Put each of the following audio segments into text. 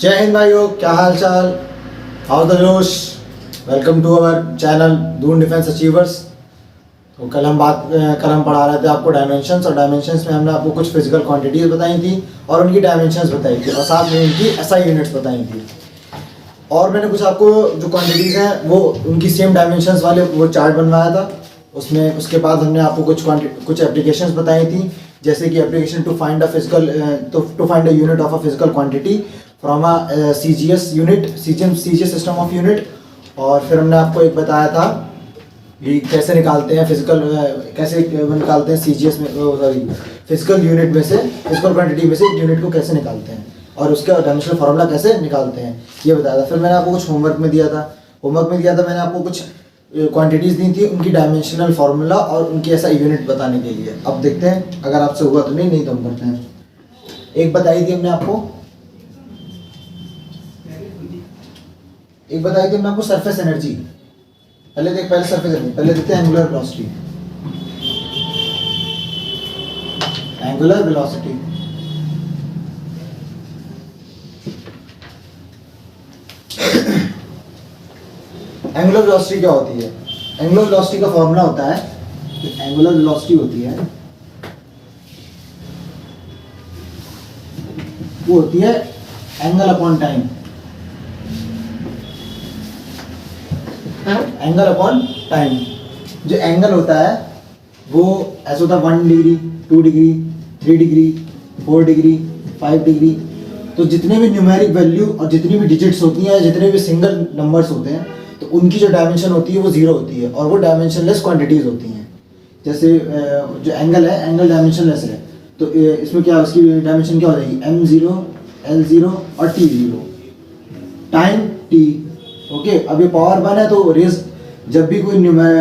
जय हिंद भाइयों, क्या हाल चाल, how the josh. Welcome to our channel Doon defence achievers. तो कल हम पढ़ा रहे थे आपको डायमेंशंस, और डायमेंशंस में हमने आपको कुछ फिजिकल क्वांटिटीज बताई थी और उनकी डायमेंशंस बताई थी, और साथ में उनकी एसआई यूनिट्स बताई थी। और मैंने कुछ आपको जो क्वांटिटीज़ हैं वो उनकी सेम डायमेंशंस वाले वो चार्ट बनवाया था उसमें। उसके बाद हमने आपको कुछ एप्लीकेशंस बताई थी, जैसे कि application to find a unit of a physical quantity from a CGS unit, CGS system of unit. और फिर हमने आपको एक बताया था कि कैसे निकालते हैं कैसे निकालते हैं सीजीएस में, सॉरी फिजिकल यूनिट में से, फिजिकल क्वांटिटी में से एक यूनिट को कैसे निकालते हैं, और उसका डायमेंशनल फार्मूला कैसे निकालते हैं, ये बताया था। फिर मैंने आपको कुछ होमवर्क में दिया था मैंने आपको कुछ क्वांटिटीज़ दी थी, उनकी डायमेंशनल फार्मूला और उनकी ऐसा यूनिट बताने के लिए। अब देखते हैं अगर आपसे हुआ तो नहीं तो हम करते हैं। एक बताई थी हमने आपको सरफेस एनर्जी। पहले सरफेस एनर्जी, पहले देखते हैं एंगुलर वेलोसिटी। एंगुलर वेलोसिटी क्या होती है? एंगुलर वेलोसिटी का फॉर्मूला होता है कि एंगुलर वेलोसिटी होती है वो होती है angle upon time. Angle upon time, जो एंगल होता है वो ऐसा होता है 1 degree, 2 degree, 3 degree, 4 degree, 5 degree. तो जितने भी न्यूमेरिक वैल्यू और जितनी भी डिजिट्स होती हैं, जितने भी सिंगल नंबर्स होते हैं, तो उनकी जो डायमेंशन होती है वो जीरो होती है, और वो डायमेंशनलेस क्वांटिटीज़ होती हैं। जैसे जो एंगल है, एंगल डायमेंशनलेस है, तो इसमें क्या उसकी डायमेंशन क्या हो जाएगी? m0, l0 और t0, टाइम t। ओके, अब ये पावर 1 है, तो रेज जब भी कोई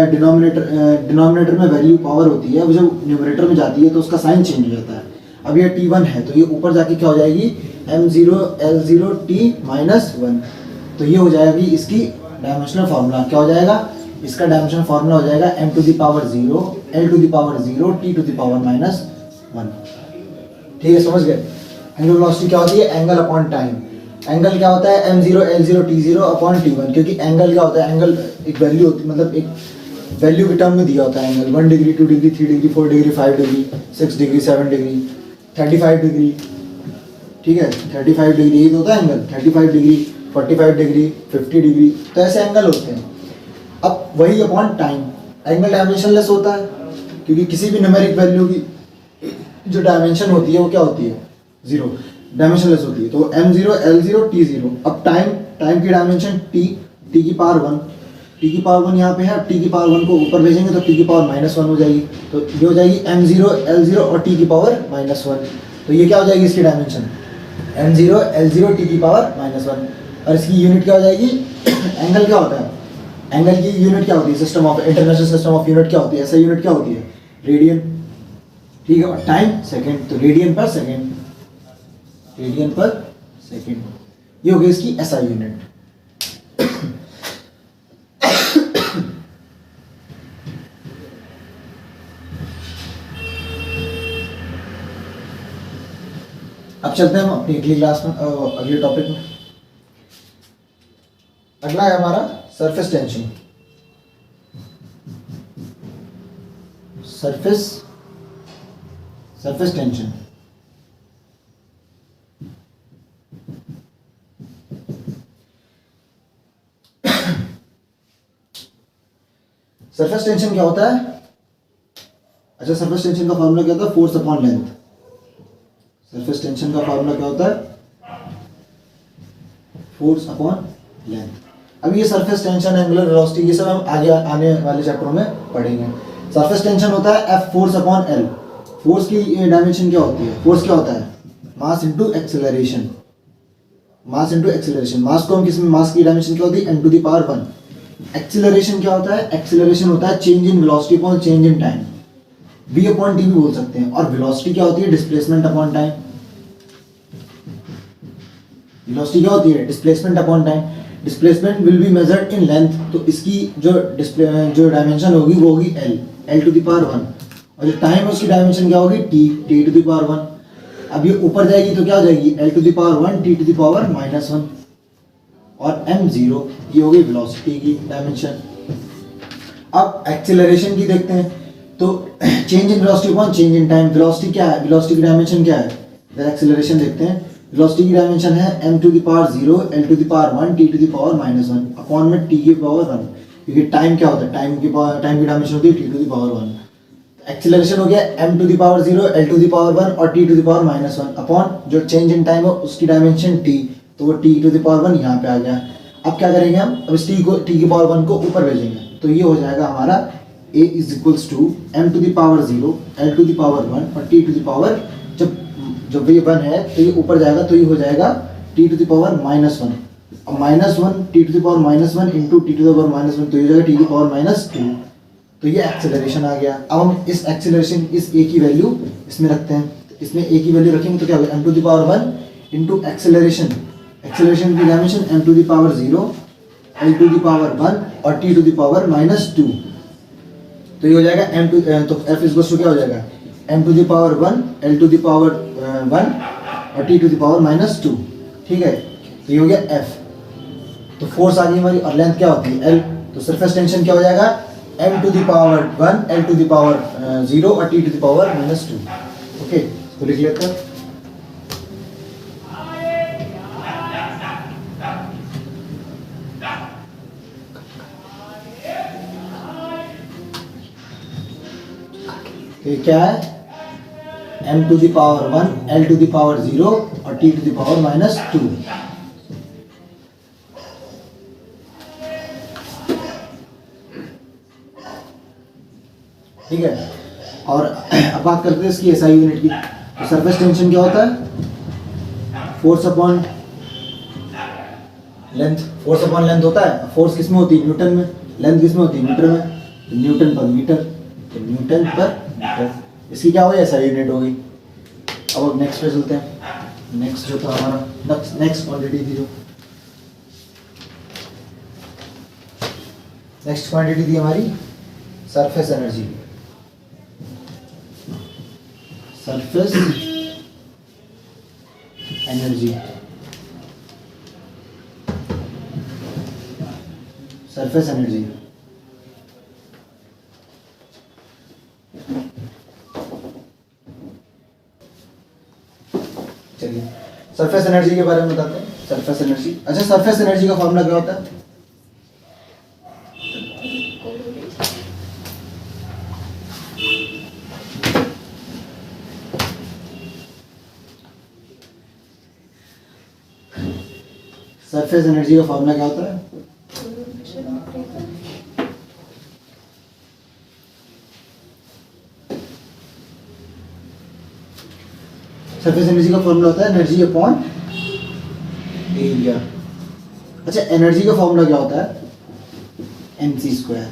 डिनोमिनेटर में वैल्यू पावर होती है, वो जब न्यूमरेटर में जाती है तो उसका साइन चेंज हो जाता है। अब ये t1 है, तो ये ऊपर जाके क्या हो जाएगी? m0 l0 t-1। तो ये हो जाएगी इसकी डायमेंशनल फार्मूला। क्या हो जाएगा? इसका डायमेंशनल फार्मूला हो जाएगा m to the power 0 l to the power 0 t to the power -1। ठीक है, समझ गए? एंगुलर वेलोसिटी क्या होती है? Angle upon time. एंगल क्या होता है? m0 l0 t0 upon t1। क्योंकि एंगल क्या होता है? एंगल एक वैल्यू होती है, मतलब एक वैल्यू के टर्म में दिया होता है angle. 1 degree, 2 degree, 3 degree, 4 degree, 5 degree, 6 degree, 7 degree, 35 degree. ठीक है, 35 डिग्री यही तो होता है एंगल। 35 डिग्री, 45 डिग्री, 50 डिग्री, तो ऐसे एंगल होते हैं। अब वही अपॉन टाइम, एंगल डायमेंशनलेस होता है क्योंकि किसी भी न्यूमेरिक वैल्यू की जो डायमेंशन होती है वो क्या होती है? जीरो, डायमेंशनलेस होती है। तो m0 l0 t0। अब टाइम की डायमेंशन t की पावर 1, t की पावर 1 यहाँ पे है। अब t की पावर 1 को ऊपर भेजेंगे तो t की पावर -1 हो जाएगी। तो ये हो जाएगी m0 l0 और t की पावर -1। तो ये क्या हो जाएगी इसकी डायमेंशन? m0 l0 t की पावर -1। और इसकी यूनिट क्या हो जाएगी? एंगल क्या होता है? एंगल की यूनिट क्या होती है? इंटरनेशनल सिस्टम ऑफ यूनिट क्या होती है? ऐसा यूनिट क्या होती है? रेडियन। ठीक है, और टाइम सेकंड, तो रेडियन पर सेकंड, ये हो गई इसकी एसआई यूनिट। अब चलते हैं हम अपनी अगली क्लास में, अगले टॉपिक में। अगला है हमारा surface tension. Surface tension surface tension क्या होता है? अच्छा, सरफेस टेंशन का फॉर्मूला क्या होता है? Force upon length. Surface tension का फॉर्मूला क्या होता है? Force upon length. अब ये सरफेस टेंशन, एंगुलर वेलोसिटी, ये सब हम आगे आने वाले चैप्टरों में पढ़ेंगे। सरफेस टेंशन होता है F force upon L। Force की डायमेंशन क्या होती है? फोर्स क्या होता है? Mass into acceleration. मास को हम मास की डायमेंशन क्या होती है? n to the power 1। Acceleration क्या होता है? एक्सेलरेशन होता है change in velocity upon change in time, v upon t भी बोल सकते हैं। और वेलोसिटी क्या होती है? Displacement upon time. वेलोसिटी क्या होती है? Displacement upon time. Displacement will be measured in length, तो इसकी जो डायमेंशन होगी वो होगी l टू द पावर 1। और जो टाइम है उसकी डायमेंशन क्या होगी? t to the power 1। अब ये ऊपर जाएगी तो क्या हो जाएगी, L to the power 1 T to the power -1 और m 0, ये हो गई वेलोसिटी की डायमेंशन। अब एक्सेलरेशन की देखते हैं, तो change in velocity upon change in time. Velocity क्या है, वेलोसिटी की डायमेंशन क्या है, इधर एक्सेलरेशन देखते हैं। वेलोसिटी की डायमेंशन है m to the power 0 l to the power 1 t to the power -1 upon में t की पावर 1, क्योंकि टाइम क्या होता है, टाइम की डायमेंशन होती है t to the power 1। Acceleration हो गया m to the power 0 l to the power 1 और t to the power -1 upon जो चेंज इन टाइम है उसकी डायमेंशन t, तो वो t टू द पावर 1 यहाँ पे आ गया। अब क्या करेंगे हम, अब इस t की पावर 1 को ऊपर भेजेंगे, तो ये हो जाएगा हमारा a is equals to m to the power 0 l to the power 1 और t टू द पावर, जब ये 1 है तो ये ऊपर जाएगा तो ये हो जाएगा t टू द पावर -1, अब -1 t to the power -1 into T to the power -1, तो ये हो जाएगा t टू द पावर -2, तो ये एक्सेलरेशन आ गया। अब हम इस एक्सेलरेशन, इस a की वैल्यू इसमें रखते हैं, इसमें a की वैल्यू रखेंगे तो क्या होगा, m to the power 1 into acceleration, acceleration की dimension m to the power 0 l to the power 1 और t टू द पावर -2, तो ये हो जाएगा m टू, तो f इक्वल्स टू क्या हो जाएगा, m to the power 1 l to the power 1 और t टू द पावर -2, ठीक है, तो ये हो गया f। तो फोर्स आ गई हमारी, और लेंथ क्या होती है l, तो सरफेस टेंशन क्या हो जाएगा, m to the power 1 l to the power 0 और t to the power -2। Okay, तो लिख लेते हैं। तो क्या है, m to the power 1 l to the power 0 और t टू द पावर -2। ठीक है, और अब बात करते हैं इसकी एसआई यूनिट की। तो सरफेस टेंशन क्या होता है, force upon length, force upon length होता है। फोर्स किस में होती है, न्यूटन में, लेंथ किस में होती है, मीटर में, तो न्यूटन पर मीटर, तो न्यूटन पर मीटर, इसकी क्या होगी, एसआई यूनिट होगी। अब नेक्स्ट पे चलते हैं। नेक्स्ट जो था हमारा, नेक्स्ट क्वांटिटी थी जो, नेक्स्ट क्वांटिटी थी हमारी surface energy. Surface energy, surface energy, चलिए सरफेस एनर्जी के बारे में बताते हैं। सरफेस एनर्जी, अच्छा सरफेस एनर्जी का फॉर्मूला क्या होता है, सरफेस एनर्जी का फॉर्मूला क्या होता है, सरफेस एनर्जी का फॉर्मूला होता है एनर्जी अपॉन एरिया। अच्छा एनर्जी का फॉर्मूला क्या होता है, mc²,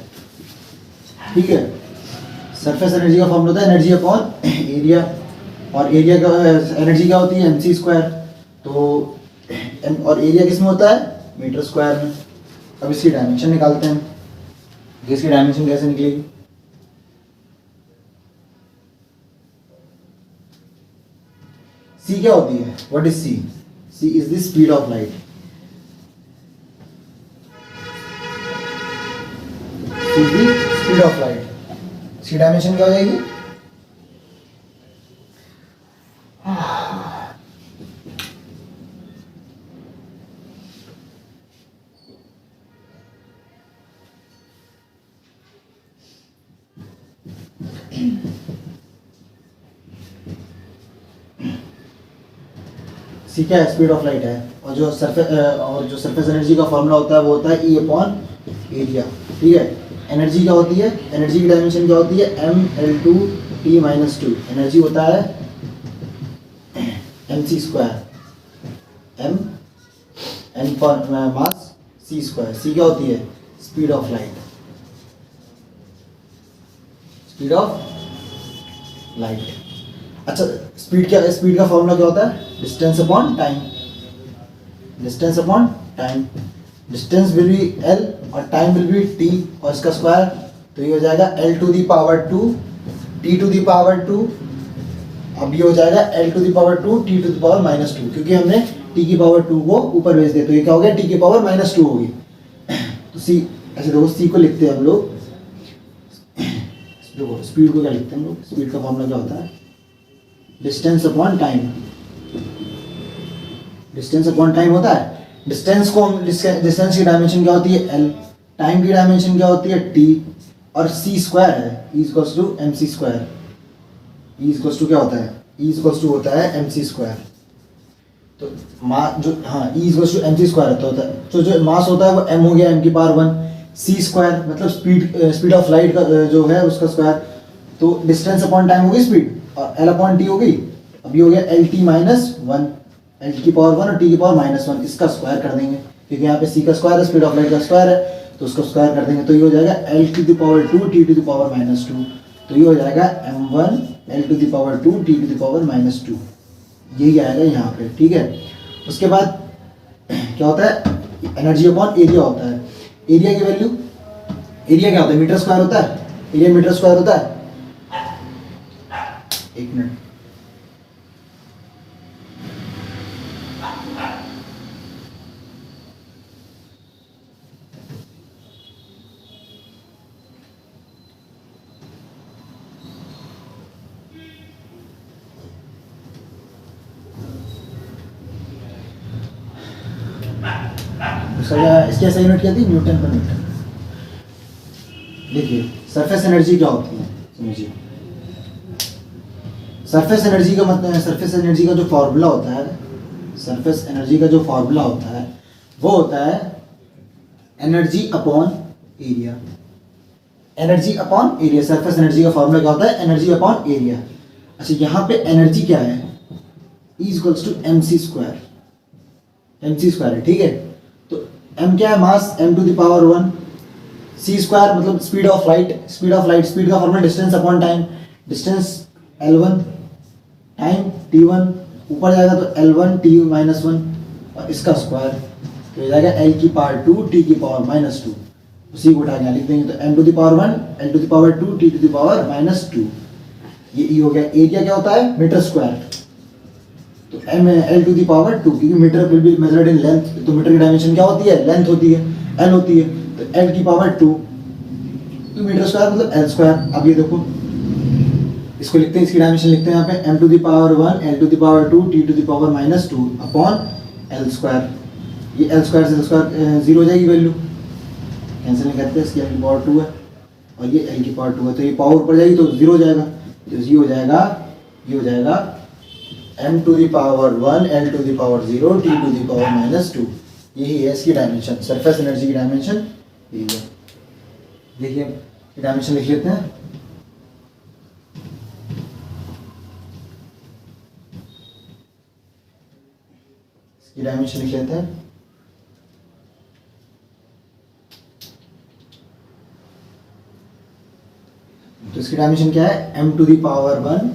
ठीक है। सरफेस एनर्जी का फॉर्मूला होता है एनर्जी अपॉन एरिया, और एरिया का एनर्जी क्या होती है, mc², तो और एरिया किस में होता है, मीटर स्क्वायर में। अब इसकी डायमेंशन निकालते हैं, इसकी डायमेंशन कैसे निकलेगी, c क्या होती है, what is c, c is the speed of light, c is the speed of light, इसकी डायमेंशन क्या हो जाएगी, सी क्या है, स्पीड ऑफ लाइट है, और जो सरफेस एनर्जी का फॉर्मूला होता है वो होता है ई अपॉन एरिया, ठीक है। एनर्जी क्या होती है, एनर्जी की डायमेंशन क्या होती है, m(L2t-2), एनर्जी होता है mc², m for mass, c², c क्या होती है, speed of light, speed of light. अच्छा स्पीड क्या, स्पीड का फॉर्मूला क्या होता है, distance upon time, distance upon time, distance will be l और टाइम विल बी t और इसका स्क्वायर, तो ये हो जाएगा l to the power 2 t to the power 2 अब ये हो जाएगा L to the power 2 T to the power minus 2, क्योंकि हमने टी की पावर 2 को ऊपर भेज दिया, तो ये क्या हो गया टी की पावर माइनस 2 होगी। तो सी ऐसे देखो, सी को लिखते हैं हम लोग, देखो स्पीड को क्या लिखते हैं हम लोग, स्पीड का फॉर्मूला क्या होता है, distance upon time. Distance upon time होता है। डिस्टेंस को हम, डिस्टेंस की डायमेंशन क्या होती है एल, टाइम की डायमेंशन क्या होती है टी, और सी स्क्वायर है, E equals to M C square. E equals to क्या होता है, ई इक्वल्स टू होता है एम सी स्क्वायर। तो जो हाँ, E equals to M C square होता है, तो जो मास होता है वो एम हो गया एम की पावर 1, सी स्क्वायर मतलब स्पीड ऑफ लाइट का जो है उसका स्क्वायर। तो डिस्टेंस अपॉन टाइम होगी स्पीड, और एल अपॉन टी होगी, अब ये हो गया एल टी माइनस 1, एल की पावर 1 और टी की पावर माइनस 1, इसका स्क्वायर कर देंगे, क्योंकि यहाँ पे सी का स्क्वायर है, स्पीड ऑफ लाइट का स्क्वायर है, तो उसको स्क्वायर कर देंगे, तो ये हो जाएगा L to the power 2 T to the power minus 2, तो ये हो जाएगा m1 L to the power 2 T to the power minus 2, यही आएगा यहाँ पे, ठीक है। उसके बाद क्या होता है, एनर्जी अपॉन एरिया होता है। एरिया की वैल्यू, एरिया क्या होता है, मीटर स्क्वायर होता है, एरिया मीटर स्क्वायर होता है। एक मिनट, इसकी ऐसा यूनिट क्या थी, न्यूटन पर मीटर। देखिए सरफेस एनर्जी क्या होती है, समझिए सरफेस एनर्जी का मतलब, सरफेस एनर्जी का जो फॉर्मूला होता है, सरफेस एनर्जी का जो फॉर्मूला होता है वो होता है energy upon area. Energy upon area, surface energy का फॉर्मूला क्या होता है, एनर्जी अपॉन एरिया। अच्छा यहाँ पे एनर्जी क्या है, E equals to M C square, M C square है, ठीक है। तो m क्या है, mass m to the power 1, c square मतलब speed of light, speed of light, speed का formula distance upon time, distance l1, time t1, ऊपर जाएगा तो l1 t माइनस 1 और इसका स्क्वायर, तो हो जाएगा l की पावर 2 t की पावर माइनस 2, उसी को उठा के लिख देंगे, तो m to the power 1 l to the power 2 t to the power minus 2, ये e हो गया। एरिया क्या होता है, मीटर स्क्वायर, तो m l to the power 2, क्योंकि metre will be measured in length, तो मीटर की डायमेंशन क्या होती है, लेंथ होती है, l होती है, तो l की पावर 2, तो मीटर स्क्वायर मतलब l स्क्वायर। अब ये देखो इसको लिखते हैं, इसकी डायमेंशन लिखते हैं यहाँ पे m to the power 1 l to the power 2 t to the power minus 2 upon l square. ये l स्क्वायर से स्क्वायर जीरो हो जाएगी वैल्यू, कैंसिल नहीं करते, इसकी l की पावर 2 है और ये l की पावर 2 है, तो ये पावर ऊपर जाएगी तो जीरो हो जाएगा, तो ये हो जाएगा, ये हो जाएगा m to the power 1 l to the power 0 t to the power minus 2, यही है इसकी डायमेंशन, सरफेस एनर्जी की डायमेंशन यही है। देखिए डायमेंशन लिख लेते हैं, इसकी डायमेंशन लिख लेते हैं, तो इसकी डायमेंशन क्या है, m to the power 1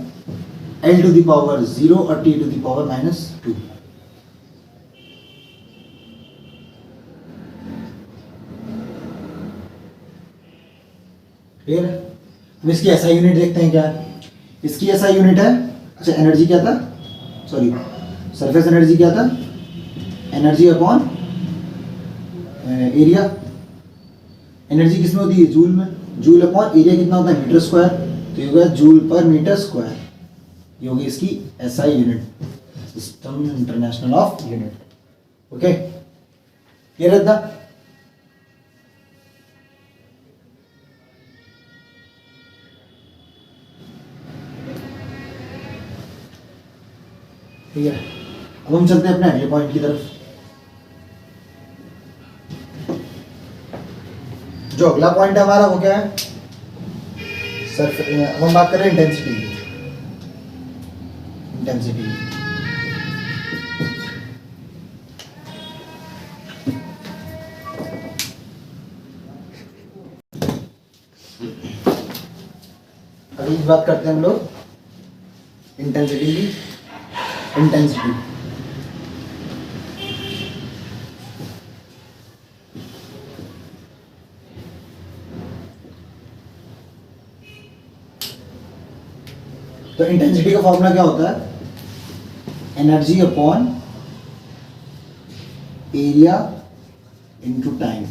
l to the power 0 और t to the power minus 2। Clear है। अब इसकी ऐसा यूनिट देखते हैं क्या है, इसकी ऐसा यूनिट है, अच्छा एनर्जी क्या था, सॉरी सरफेस एनर्जी क्या था, एनर्जी अपॉन एरिया। एनर्जी किसमें होती है, जूल में, जूल अपॉन एरिया कितना होता है, मीटर स्क्वायर, तो ये होगा जूल पर मीटर स्क्वायर, ये होगी इसकी SI unit, system international of unit. Okay clear है था। ठीक है, अब हम चलते हैं अपने अगले पॉइंट की तरफ। जो अगला पॉइंट है हमारा वो क्या है, सर अब हम बात कर रहे हैं इंटेंसिटी की। इंटेंसिटी अभी बात करते हैं हम लोग इंटेंसिटी की। इंटेंसिटी तो इंटेंसिटी का फॉर्मूला क्या होता है? Energy upon area into time.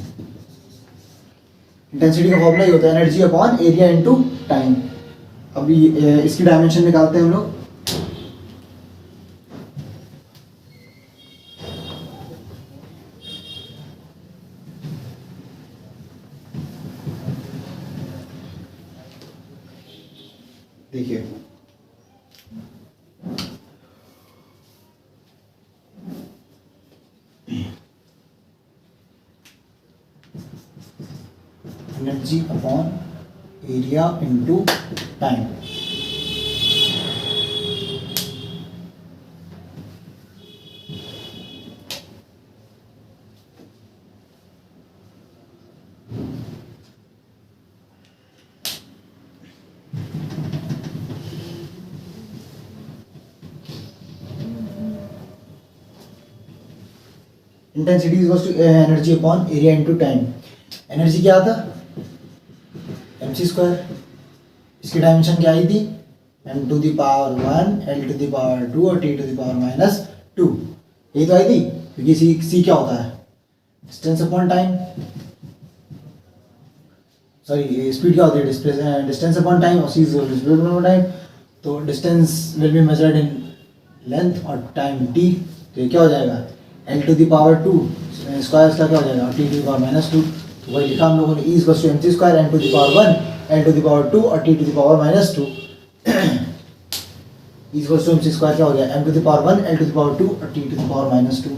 Intensity का फॉर्मूला ये होता है energy upon area into time. अब इसकी डायमेंशन निकालते हैं हम लोग। देखिए energy upon area into time. Intensity is to energy upon area into time. Energy क्या था? mc square. इसकी डायमेंशन क्या आई थी? m to the power 1 l to the power 2 और t टू द पावर -2। यही तो आई थी, क्योंकि c क्या होता है? Distance upon time, sorry speed क्या होती है? डिस्टेंस अपॉन टाइम, और c is speed upon time. तो distance will be measured in length और टाइम t। तो ये क्या हो जाएगा? l to the power 2 square इसका क्या हो जाएगा? t to the power -2। तो वही लिखा हम लोगों ने, e equals to mc square n to the power 1 l to the power 2 और t to the power -2। e equals to mc square क्या हो गया? m to the power 1 l to the power 2 और t टू द पावर -2।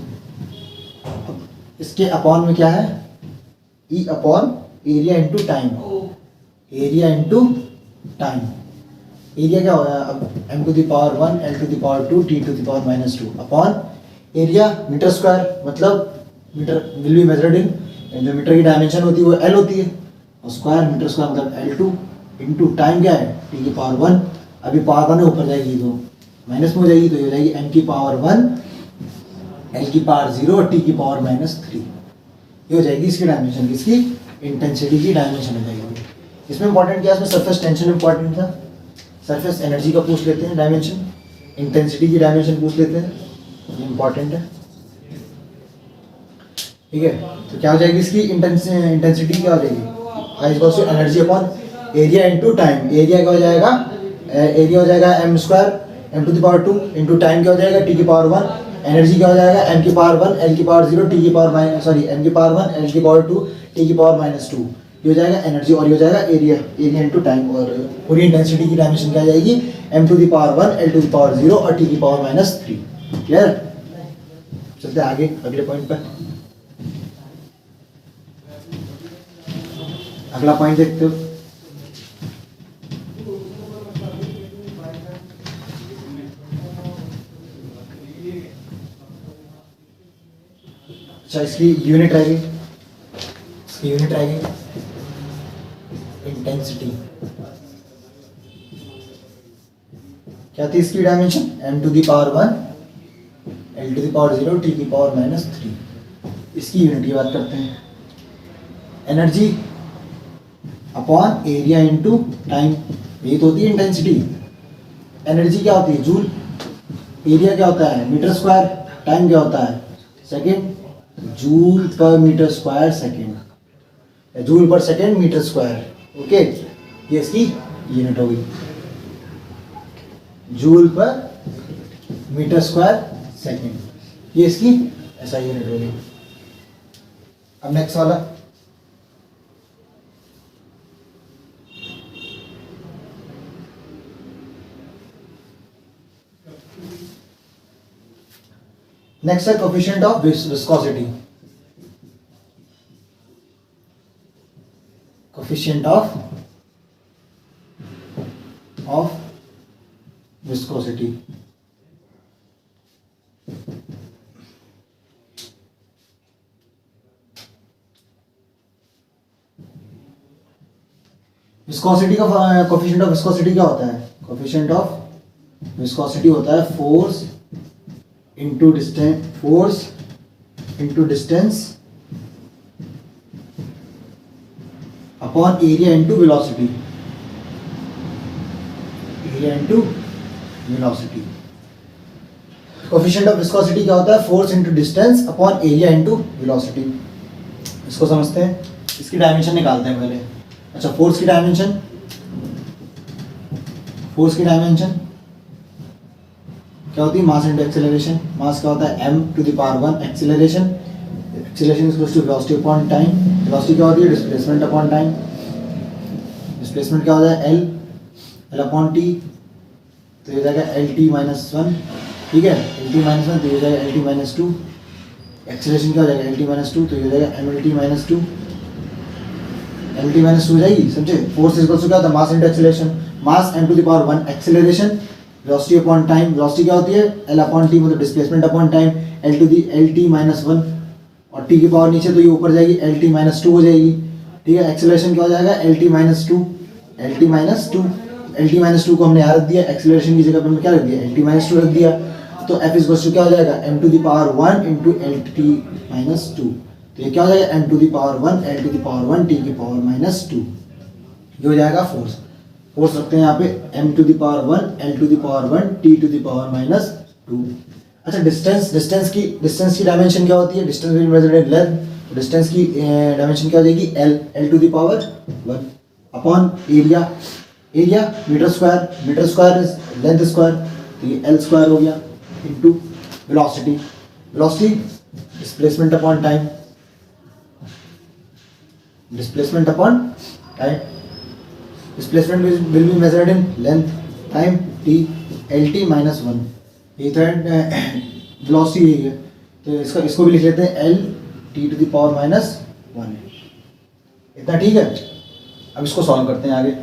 इसके upon में क्या है? e upon area into time. Area into time, area क्या हो गया? अब m to the power 1 l to the power 2 t to the power -2 upon area metre square, मतलब metre will be measured in, जो metre की dimension होती है वो l होती है, और स्क्वायर मीटर स्क्वायर मतलब L2 इंटू टाइम क्या है? t की पावर 1। अभी पावर 1 ऊपर जाएगी तो माइनस में हो जाएगी, तो ये हो जाएगी m की पावर 1 l की पावर 0 और t की पावर -3। ये हो जाएगी इसकी डायमेंशन, इसकी इंटेंसिटी की डायमेंशन हो जाएगी। इसमें इंपॉर्टेंट क्या है? इसमें सरफेस टेंशन इंपॉर्टेंट था, सरफेस एनर्जी का पूछ लेते हैं डायमेंशन, इंटेंसिटी की डायमेंशन पूछ लेते हैं, ये इंपॉर्टेंट है। ठीक है, तो क्या हो जाएगी इसकी इंटेंसिटी? क्या हो जाएगी? I equals to energy upon area into time. Area क्या हो जाएगा? एरिया हो जाएगा m square m to the power 2 into time क्या हो जाएगा? t की पावर 1। एनर्जी क्या हो जाएगा? m की पावर 1 l की पावर 0 t की पावर m की पावर 1 l की पावर 2 t की पावर -2। ये हो जाएगा एनर्जी, और ये हो जाएगा एरिया, एरिया इनटू टाइम। और पूरी इंटेंसिटी की डायमेंशन क्या जाएगी? m to the power 1 l to the power 0 और t की पावर -3। क्लियर? चलते आगे अगले पॉइंट पर। अगला पॉइंट देखते हो। अच्छा, इसकी यूनिट रहेगी, इसकी यूनिट रहेगी इंटेंसिटी। क्या थी इसकी dimension? m to the power 1 l to the power 0 t की पावर -3। इसकी यूनिट की बात करते हैं। Energy upon area into time, ये तो होती है इंटेंसिटी। एनर्जी क्या होती है? जूल। एरिया क्या होता है? Metre square. टाइम क्या होता है? Second. Joule per metre square second, joule per second metre square. Okay, ये इसकी यूनिट होगी, joule per metre square second, ये इसकी ऐसा यूनिट होगी। अब नेक्स्ट वाला, नेक्स्ट है coefficient of viscosity. Coefficient of viscosity. Viscosity का कोफिशिएंट ऑफ विस्कोसिटी क्या होता है? कोफिशिएंट ऑफ विस्कोसिटी होता है force into distance upon area into velocity. Area into velocity. Coefficient of viscosity क्या होता है? Force into distance upon area into velocity. इसको समझते हैं, इसकी डायमेंशन निकालते हैं पहले। अच्छा, फोर्स की डायमेंशन, फोर्स की डायमेंशन क्या होती है? Mass into acceleration. मास क्या होता है? m to the power 1 acceleration, acceleration is equal to velocity upon time. Velocity क्या होती है? Displacement upon time. डिस्प्लेसमेंट क्या होता है? l अपॉन टी, तो ये जाएगा एल टी माइनस वन, ठीक है, एल टी माइनस वन, तो ये जाएगा L T minus to. Acceleration क्या हो जाएगा? एल टी माइनस टू, तो ये जाएगा M L T minus two, M T minus two हो जाएगी, समझे? फोर्स इक्वल टू क्या होता है? Mass into acceleration. Mass m to the power 1 acceleration, velocity upon time. Velocity क्या होती है? l अपॉन टी, मतलब displacement upon time, L to the L T minus one, और टी की पावर नीचे तो ये ऊपर जाएगी, एल टी माइनस टू हो जाएगी, ठीक है। एक्सेलरेशन क्या हो जाएगा? L T minus to, L T minus to, L T minus to को हमने यहाँ रख दिया, एक्सेलरेशन की जगह पे हमने क्या रख दिया? एल टी माइनस टू रख दिया। तो एफ इज टू क्या हो जाएगा? M to the power 1 into L T minus two, तो ये क्या हो जाएगा? M to the power 1 L to the power 1 T की पावर माइनस टू, ये हो जाएगा फोर्स। फोर्स रखते हैं यहाँ पे m to the power 1 l to the power 1 t to the power minus two. अच्छा, डिस्टेंस, डिस्टेंस की डायमेंशन क्या होती है? Distance will measured in length, distance की डायमेंशन क्या हो जाएगी? l to the power 1 upon area, area metre square is length square, तो ये l स्क्वायर हो गया, into velocity, velocity displacement upon time, displacement upon time. Displacement will be measured in length, time t, lt minus 1, ये तो velocity यही है, तो इसको भी लिख लेते हैं l t to the power minus 1 है। इतना ठीक है। अब इसको सॉल्व करते हैं आगे।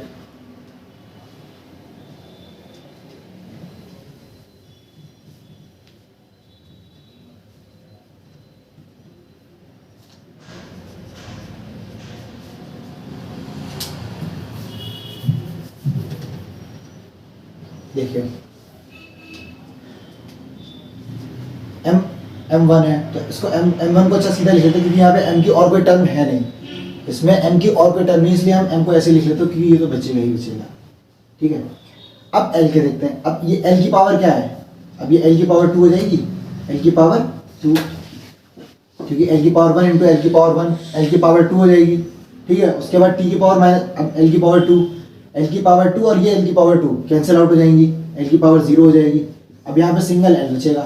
देखिए m1 है, तो इसको m1 को अच्छा सीधा लिख लेते हैं, क्योंकि यहाँ पे m की और कोई टर्म है नहीं, इसमें m की और कोई टर्म नहीं, इसलिए हम m को ऐसे लिख लेते हैं, क्योंकि ये तो बचेगा ही बचेगा, ठीक है। अब l के देखते हैं। अब ये l की पावर क्या है? अब ये l की पावर 2 हो जाएगी, l की पावर 2, क्योंकि l की पावर 1 इंटू l की पावर 1, l की पावर 2 हो जाएगी, ठीक है। उसके बाद t की पावर माइनस, अब l की पावर 2, l की पावर 2 और ये l की पावर 2 कैंसिल आउट हो जाएंगी, l की पावर 0 हो जाएगी। अब यहाँ पे सिंगल l बचेगा,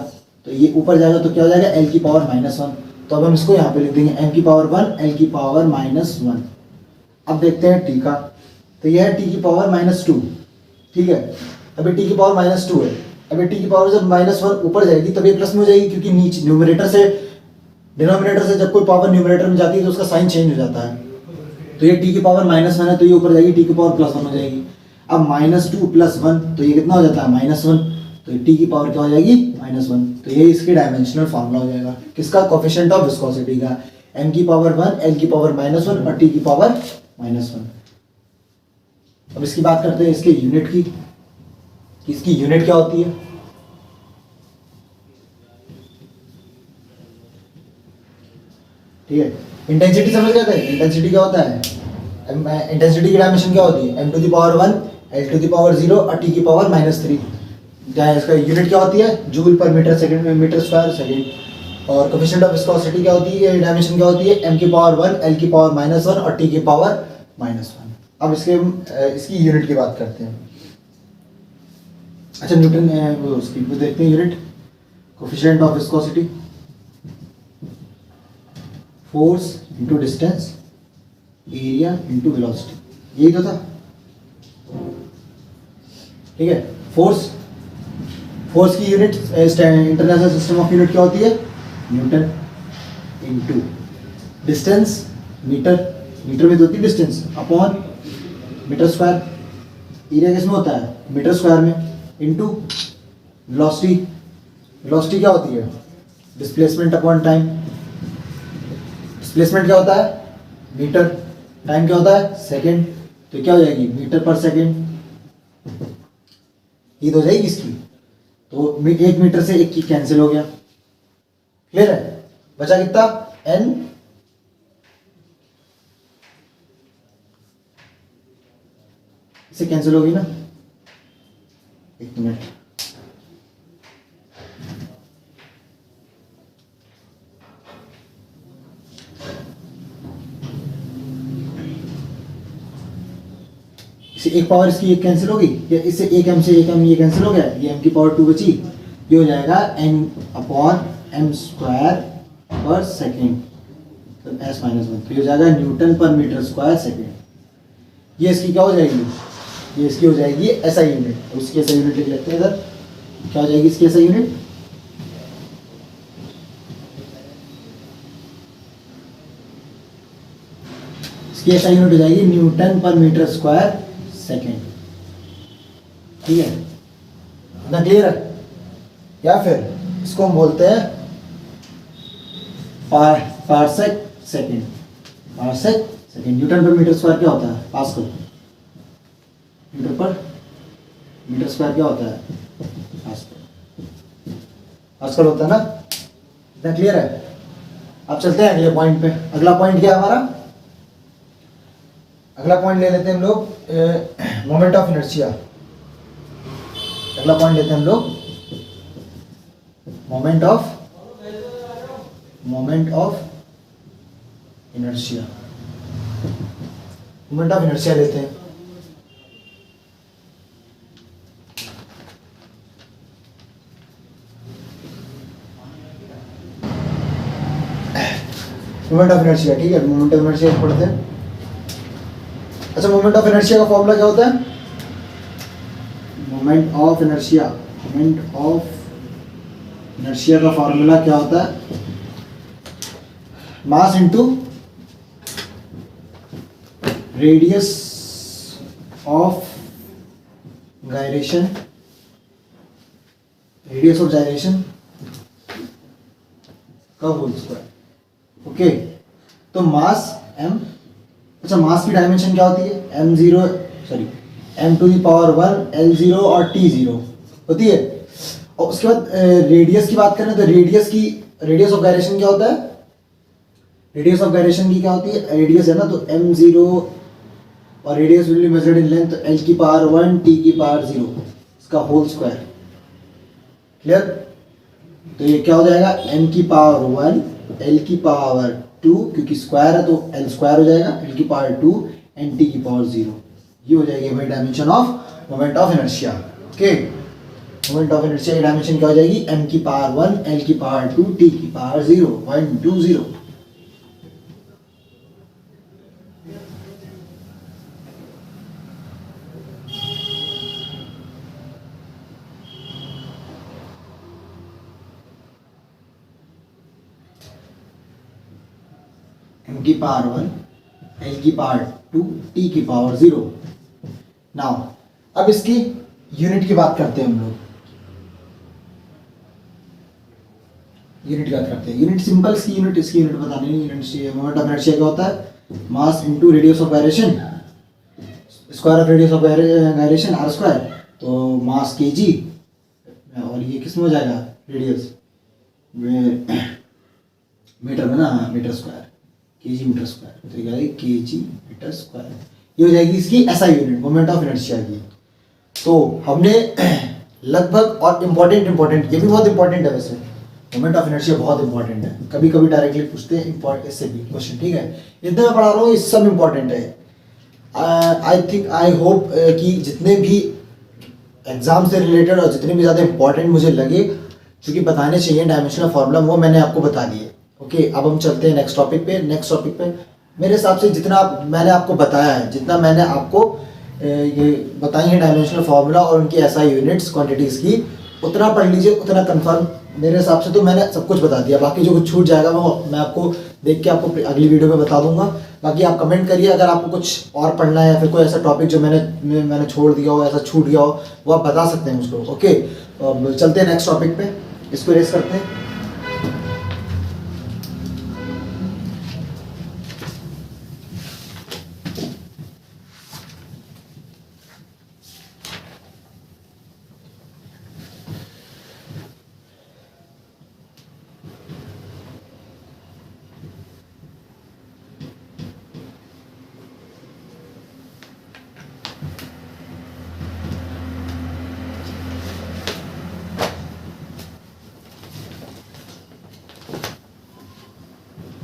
तो ये ऊपर जाएगा तो क्या हो जाएगा? l की पावर माइनस 1, तो अब हम इसको यहाँ पे लिख देंगे m की पावर 1 l की पावर माइनस 1। अब देखते हैं t का, तो यह है t की पावर माइनस 2, ठीक है। अभी t की पावर माइनस 2 है, अभी t की पावर जब माइनस 1 ऊपर जाएगी तब ये प्लस में हो जाएगी, क्योंकि नीचे न्यूमरेटर से डिनोमिनेटर से जब कोई पावर न्यूमरेटर में जाती है तो उसका साइन चेंज हो जाता है। तो ये t की पावर माइनस 1 है, तो ये ऊपर जाएगी, t की पावर प्लस 1 हो जाएगी। अब माइनस 2 प्लस 1, तो ये कितना हो जाता है? माइनस 1, तो t की पावर क्या हो जाएगी? माइनस 1। तो ये इसकी डायमेंशनल फार्मूला हो जाएगा, किसका? कोफिशिएंट ऑफ विस्कोसिटी का, m की पावर 1 l की पावर माइनस 1 और t की पावर माइनस 1। अब इसकी बात करते हैं इसके यूनिट की, इसकी यूनिट क्या होती है? ठीक है, इंटेंसिटी समझ गए थे? इंटेंसिटी क्या होता है? इंटेंसिटी की डायमेंशन क्या होती है? m to the power 1 l to the power 0 और t की पावर माइनस 3। इसका यूनिट क्या होती है? जूल पर मीटर सेकंड में, मीटर स्क्वायर सेकंड। और कोफिशिएंट ऑफ विस्कोसिटी क्या होती है? डायमेंशन क्या होती है? m की पावर 1 l की पावर माइनस 1 और t की पावर माइनस 1। अब इसकी यूनिट की बात करते हैं। अच्छा, न्यूटन वो उसकी वो देखते हैं unit, coefficient of viscosity, force into distance, area into velocity, यही तो था, ठीक है। फोर्स की unit international system of unit क्या होती है? Newton. Into distance, metre, metre में तो होती है distance, upon metre square, area किसमें होता है? मीटर स्क्वायर में, इंटू वेलोसिटी, वेलोसिटी क्या होती है? डिस्प्लेसमेंट अपॉन टाइम, डिस्प्लेसमेंट क्या होता है? मीटर, टाइम क्या होता है? सेकंड, तो क्या हो जाएगी? मीटर पर सेकंड, ये तो हो जाएगी इसकी। तो 1 मीटर से 1 की कैंसिल हो गया, क्लियर है? बचा कितना? n, इसे कैंसिल होगी ना, 1 मिनट। इसे एक पावर इसकी एक कैंसिल होगी, या इससे एक एम से एक एम ये कैंसिल हो गया, ये एम की पावर 2 बची, ये हो जाएगा एन अपॉन एम स्क्वायर पर सेकेंड, तो एस माइनस वन, तो ये हो जाएगा न्यूटन पर मीटर स्क्वायर सेकेंड। ये इसकी क्या हो जाएगी, ये इसकी हो जाएगी एसआई यूनिट, तो इसकी एसआई यूनिट लिख लेते हैं इधर, क्या हो जाएगी इसकी एसआई यूनिट, इसकी एसआई यूनिट हो जाएगी न्यूटन पर मीटर स्क्वायर सेकेंड। ठीक है ना, क्लियर है? या फिर इसको हम बोलते हैं parsec second, parsec second. Newton पर मीटर स्क्वायर क्या होता है, पास्कल, मीटर पर मीटर स्क्वायर क्या होता है, पास्कल, पास्कल होता है ना, इतना क्लियर है? अब चलते हैं अगले पॉइंट पे। अगला पॉइंट क्या है हमारा, अगला पॉइंट ले लेते हैं हम लोग मोमेंट ऑफ इनर्शिया। अगला पॉइंट लेते हैं हम लोग moment of inertia, moment of inertia लेते हैं। मोमेंट ऑफ इनर्शिया, ठीक है, मोमेंट ऑफ इनर्शिया पढ़ते हैं। अच्छा, मोमेंट ऑफ इनर्शिया का फॉर्मूला क्या होता है, moment of inertia, moment of inertia का फॉर्मूला क्या होता है, mass into radius of gyration, radius of gyration का होल स्क्वायर। ओके, तो मास m, अच्छा मास की डायमेंशन क्या होती है, m to the power 1 L0 और T0 होती है। और उसके बाद रेडियस की बात करें तो रेडियस ऑफ गायरेशन क्या होता है, रेडियस ऑफ गायरेशन की क्या होती है, रेडियस है ना, तो m0 और radius will be measured in length, तो l की पावर 1 t की पावर 0 इसका होल स्क्वायर। क्लियर? तो ये क्या हो जाएगा, m की पावर 1 l की पावर 2, क्योंकि स्क्वायर है तो l स्क्वायर हो जाएगा, l की पावर 2 एंड t की पावर 0। ये हो जाएगी हमारी dimension of moment of inertia. Okay, moment of inertia की डायमेंशन क्या हो जाएगी, m की पावर 1 l की पावर 2 t की पावर 0, 1 2 0। m की पावर 1 l की पावर 2 t की पावर 0। नाउ अब इसकी यूनिट की बात करते हैं हम लोग, यूनिट की बात करते हैं। यूनिट सिंपल, इसकी यूनिट बतानी नहीं। यूनिट मोमेंट ऑफ इनर्शिया क्या होता है, mass into radius of gyration, square of radius of gyration r square, तो मास kg, और ये किस में हो जाएगा, रेडियस मीटर में ना, metre square, kg metre square, तो ये kg मीटर स्क्वायर। ये हो जाएगी इसकी SI unit moment of inertia की। तो हमने लगभग, और इम्पोर्टेंट ये भी बहुत इंपॉर्टेंट है वैसे, मोमेंट ऑफ इनर्शिया बहुत इंपॉर्टेंट है, कभी कभी डायरेक्टली पूछते हैं इससे भी क्वेश्चन। ठीक है, इतना मैं पढ़ा रहा हूँ, ये सब इंपॉर्टेंट है। आई होप कि जितने भी एग्जाम से रिलेटेड और जितने भी ज़्यादा इंपॉर्टेंट मुझे लगे, क्योंकि बताने चाहिए डायमेंशनल फार्मूला, वो मैंने आपको बता दिए। ओके, अब हम चलते हैं नेक्स्ट टॉपिक पे। मेरे हिसाब से जितना मैंने आपको बताया है, जितना मैंने आपको ये बताई है डायमेंशनल फार्मूला और उनकी SI यूनिट्स क्वांटिटीज़ की, उतना पढ़ लीजिए, उतना कंफर्म। मेरे हिसाब से तो मैंने सब कुछ बता दिया, बाकी जो कुछ छूट जाएगा वो मैं आपको देख के आपको अगली वीडियो में बता दूंगा। बाकी आप कमेंट करिए अगर आपको कुछ और पढ़ना है या फिर कोई ऐसा टॉपिक जो मैंने छोड़ दिया हो, ऐसा छूट गया हो, वो आप बता सकते हैं मुझको। ओके, अब चलते हैं नेक्स्ट टॉपिक पे, इसको रेस करते हैं।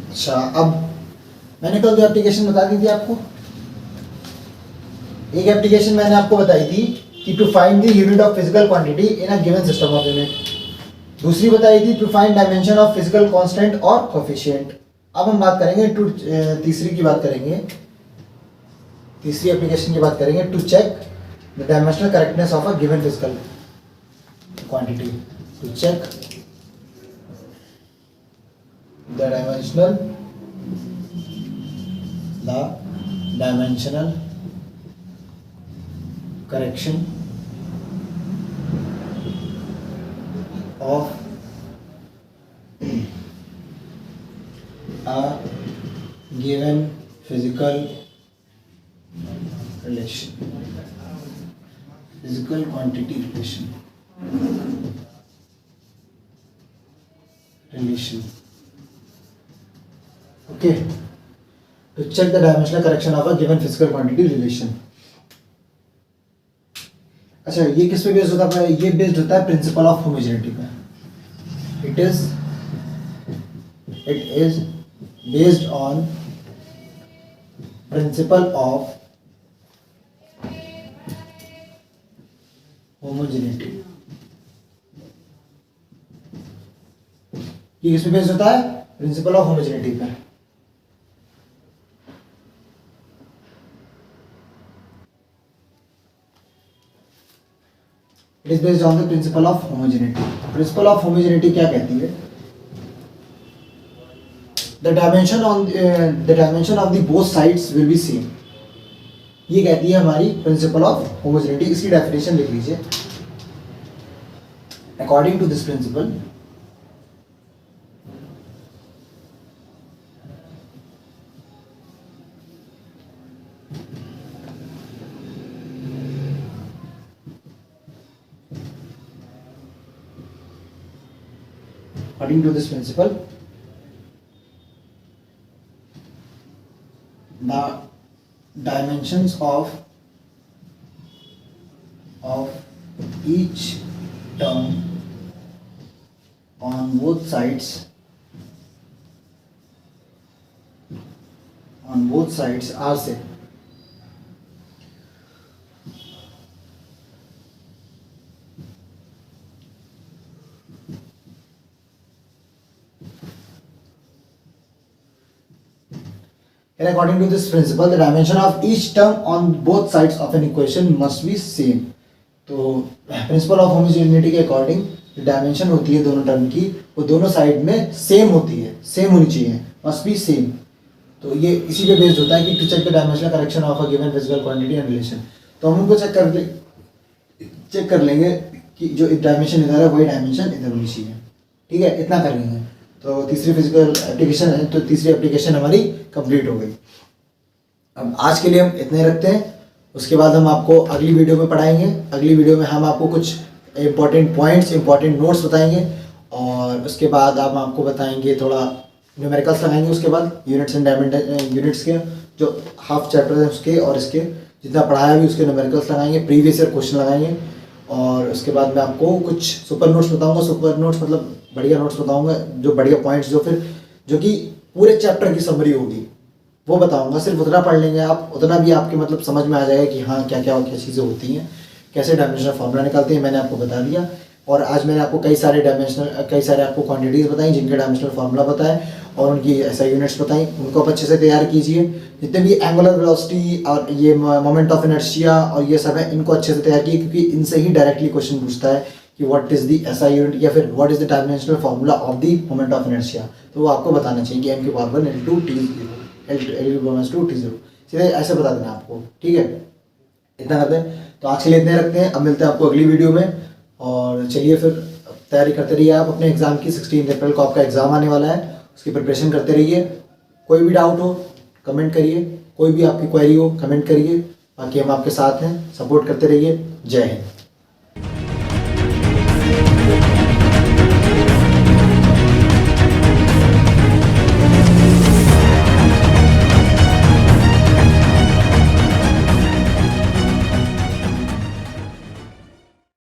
अच्छा, अब मैंने कल जो एप्लीकेशन बता दी थी आपको, एक एप्लीकेशन मैंने आपको बताई थी कि to find the unit of physical quantity in a given system of unit. दूसरी बताई थी to find dimension of physical constant और कोफिशिएंट। अब हम बात करेंगे तीसरी की बात करेंगे, तीसरी एप्लीकेशन की बात करेंगे to check the dimensional correctness of a given physical quantity. To check the dimensional correction of a given physical relation, physical quantity relation, okay, to check the dimensional correction of a given physical quantity relation। अच्छा, ये किस पे based होता है? ये based होता है principle of homogeneity पे। It is based on principle of homogeneity. ये किस पे बेस्ड होता है? प्रिंसिपल ऑफ होमोजेनिटी पे। It is based on the principle of homogeneity। Principle of homogeneity क्या कहती है? The dimension of the both sides will be same। ये कहती है हमारी principle of homogeneity। इसकी definition लिख लीजिए। According to this principle, according to this principle, the dimensions of each term on both sides are same। And according to this principle, the dimension of each term on both sides of an equation must be same। तो principle of homogeneity के according जो dimension होती है दोनों term की, वो दोनों side में सेम होती है, सेम होनी चाहिए, मस्ट बी सेम। तो ये इसी पे बेस्ड होता है कि to check the dimensional correction of a given physical quantity and relation. तो हम उनको चेक कर लेंगे कि जो डायमेंशन इधर है वही डायमेंशन इधर होनी चाहिए। ठीक है, इतना कर लेंगे। तो तीसरी एप्लीकेशन हमारी कंप्लीट हो गई। अब आज के लिए हम इतने रखते हैं, उसके बाद हम आपको अगली वीडियो में पढ़ाएंगे। अगली वीडियो में हम आपको कुछ इंपॉर्टेंट पॉइंट्स, इंपॉर्टेंट नोट्स बताएंगे, और उसके बाद हम आपको बताएंगे थोड़ा न्यूमेरिकल्स लगाएंगे। उसके बाद यूनिट्स एंड यूनिट्स के जो हाफ चैप्टर है उसके और इसके जितना पढ़ाया भी उसके न्यूमेरिकल्स लगाएंगे, प्रीवियस ईयर क्वेश्चन लगाएंगे, और उसके बाद मैं आपको कुछ सुपर नोट्स बताऊँगा। सुपर नोट्स मतलब बढ़िया नोट्स बताऊँगा, जो बढ़िया पॉइंट्स जो कि पूरे चैप्टर की समरी होगी वो बताऊंगा। सिर्फ उतना पढ़ लेंगे आप, उतना भी आपके मतलब समझ में आ जाएगा कि हाँ क्या चीज़ें होती हैं, कैसे डायमेंशनल फार्मूला निकालते हैं, मैंने आपको बता दिया। और आज मैंने आपको कई सारे आपको क्वांटिटीज़ बताई जिनके डायमेंशनल फार्मूला बताए और उनकी ऐसा यूनिट्स बताई। उनको आप अच्छे से तैयार कीजिए। जितने भी एंगुलर वेलोसिटी और ये मोमेंट ऑफ इनर्शिया और ये सब है, इनको अच्छे से तैयार कीजिए, क्योंकि इनसे ही डायरेक्टली क्वेश्चन पूछता है कि what is the SI unit या फिर what is the dimensional formula of the moment of inertia. तो वो आपको बताना चाहिए कि m की पावर L2 T0 सीधे ऐसे बता देना आपको। ठीक है, इतना करते हैं। तो आज के लिए इतने रखते हैं। अब मिलते हैं आपको अगली वीडियो में, और चलिए फिर तैयारी करते रहिए आप अपने एग्जाम की। 16 अप्रैल को आपका एग्जाम आने वाला है, उसकी प्रिपरेशन करते रहिए। कोई भी डाउट हो कमेंट करिए, कोई भी आपकी क्वेरी हो कमेंट करिए। बाकी हम आपके साथ हैं, सपोर्ट करते रहिए। जय हिंद।